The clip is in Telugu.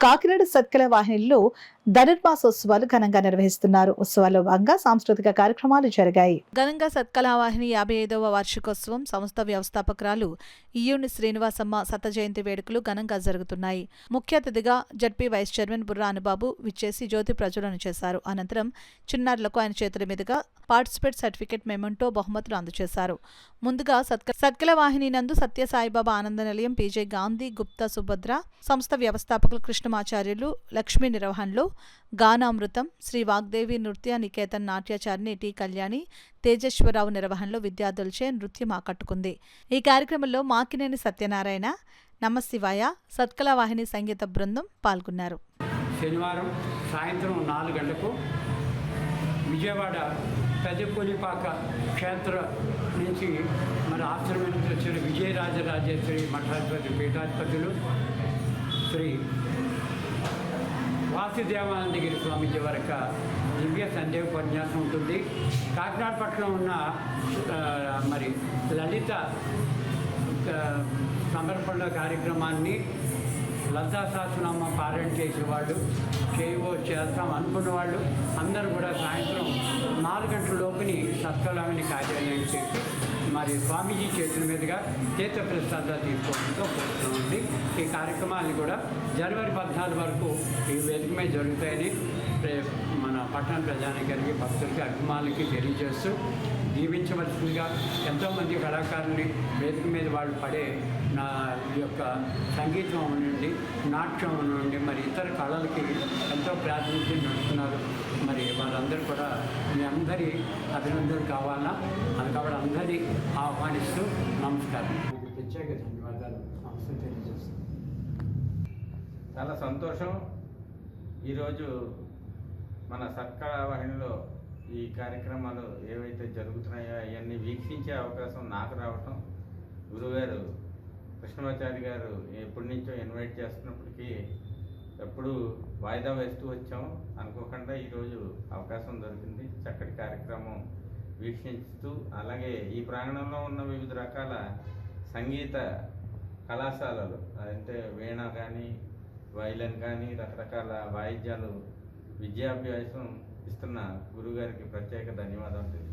కాకినాడ సత్కల వాహినిలో ధనుర్మాసోత్సవాలు ఘనంగా నిర్వహిస్తున్నారు. ఉత్సవాల్లో భాగంగా సాంస్కృతిక కార్యక్రమాలు జరిగాయి. ఘనంగా సత్కల వాహిని 55వ వార్షికోత్సవం సంస్థ వ్యవస్థాపకురాలు ఇయ్యూని శ్రీనివాసమ్మ శత జయంతి వేడుకలు ఘనంగా జరుగుతున్నాయి. ముఖ్య అతిథిగా ZP vice chairman Burra Anubabu విచ్చేసి జ్యోతి ప్రజ్వలన చేశారు. అనంతరం చిన్నారులకు ఆయన చేతుల మీదుగా పార్టిసిపేట్ సర్టిఫికెట్ మెమెంటో బహుమతులు అందజేశారు. ముందుగా సత్కల వాహిని నందు సత్యసాయిబాబా ఆనంద నిలయం పీజే గాంధీ గుప్తా సుభద్ర సంస్థ వ్యవస్థాపకులు కృష్ణమాచార్యులు లక్ష్మీ నిర్వహణలో గానామృతం శ్రీ వాగ్దేవి నృత్య నికేతన్ నాట్యాచారిణి టి కళ్యాణి తేజేశ్వరరావు నిర్వహణలో విద్యార్థులచే నృత్యం ఆకట్టుకుంది. ఈ కార్యక్రమంలో మాకినేని సత్యనారాయణ, నమశివాయ, సత్కల వాహిని సంగీత బృందం పాల్గొన్నారు. శనివారం సాయంత్రం 4 గంటలకు విజయవాడ పెద్దపూలిపాక క్షేత్ర నుంచి మన ఆశ్రమం నుంచి వచ్చిన విజయరాజరాజేశ్వరి మఠాధిపతి పీఠాధిపతులు శ్రీ వాసుదేవానందగిరి స్వామీజీ వరకు దివ్య సందేహ ఉపన్యాసం ఉంటుంది. కాకినాడ పట్టణంలో ఉన్న మరి లలిత సమర్పణ కార్యక్రమాన్ని లలితా సహస్రనామ పారాయణ చేసేవాళ్ళు చేస్తాం అనుకున్న వాళ్ళు అందరూ కూడా సాయంత్రం 4 గంటల లోపుని సత్కలామిని కార్యాలయం చేసి మరి స్వామీజీ చేతుల మీదుగా తీర్థప్రసాదాలు తీసుకోవడంతో కోరుతున్నామండి. ఈ కార్యక్రమాన్ని కూడా జనవరి 14 వరకు ఈ వేదిక మీద జరుగుతాయని మన పట్టణ ప్రజానికానికి భక్తులకి అభిమానులకి తెలియజేస్తూ దీవించవలసిందిగా ఎంతోమంది కళాకారుల్ని వేదిక మీద వాళ్ళు పడే నా యొక్క సంగీతం నుండి నాట్యం నుండి మరి ఇతర కళలకి ఎంతో ప్రాతినిధ్యం నడుస్తున్నారు. మరి వాళ్ళందరూ కూడా మీ అందరి అభినందనలు కావాలన్నా అది కాబట్టి అందరినీ ఆహ్వానిస్తూ నమస్కారం. ప్రత్యేక ధన్యవాదాలు నమస్తే తెలియజేస్తాను. చాలా సంతోషం. ఈరోజు మన సత్కల వాహినిలో ఈ కార్యక్రమాలు ఏవైతే జరుగుతున్నాయో అవన్నీ వీక్షించే అవకాశం నాకు రావటం, గురుగారు కృష్ణమాచారి గారు ఎప్పటి నుంచో ఇన్వైట్ చేస్తున్నప్పటికీ ఎప్పుడు వాయిదా వేస్తూ వచ్చాం. అనుకోకుండా ఈరోజు అవకాశం దొరికింది. చక్కటి కార్యక్రమం వీక్షిస్తూ అలాగే ఈ ప్రాంగణంలో ఉన్న వివిధ రకాల సంగీత కళాశాలలు అంటే వీణ కానీ వైలన్ కానీ రకరకాల వాయిద్యాలు విద్యాభ్యాసం ఇస్తున్న గురుగారికి ప్రత్యేక ధన్యవాదాలు.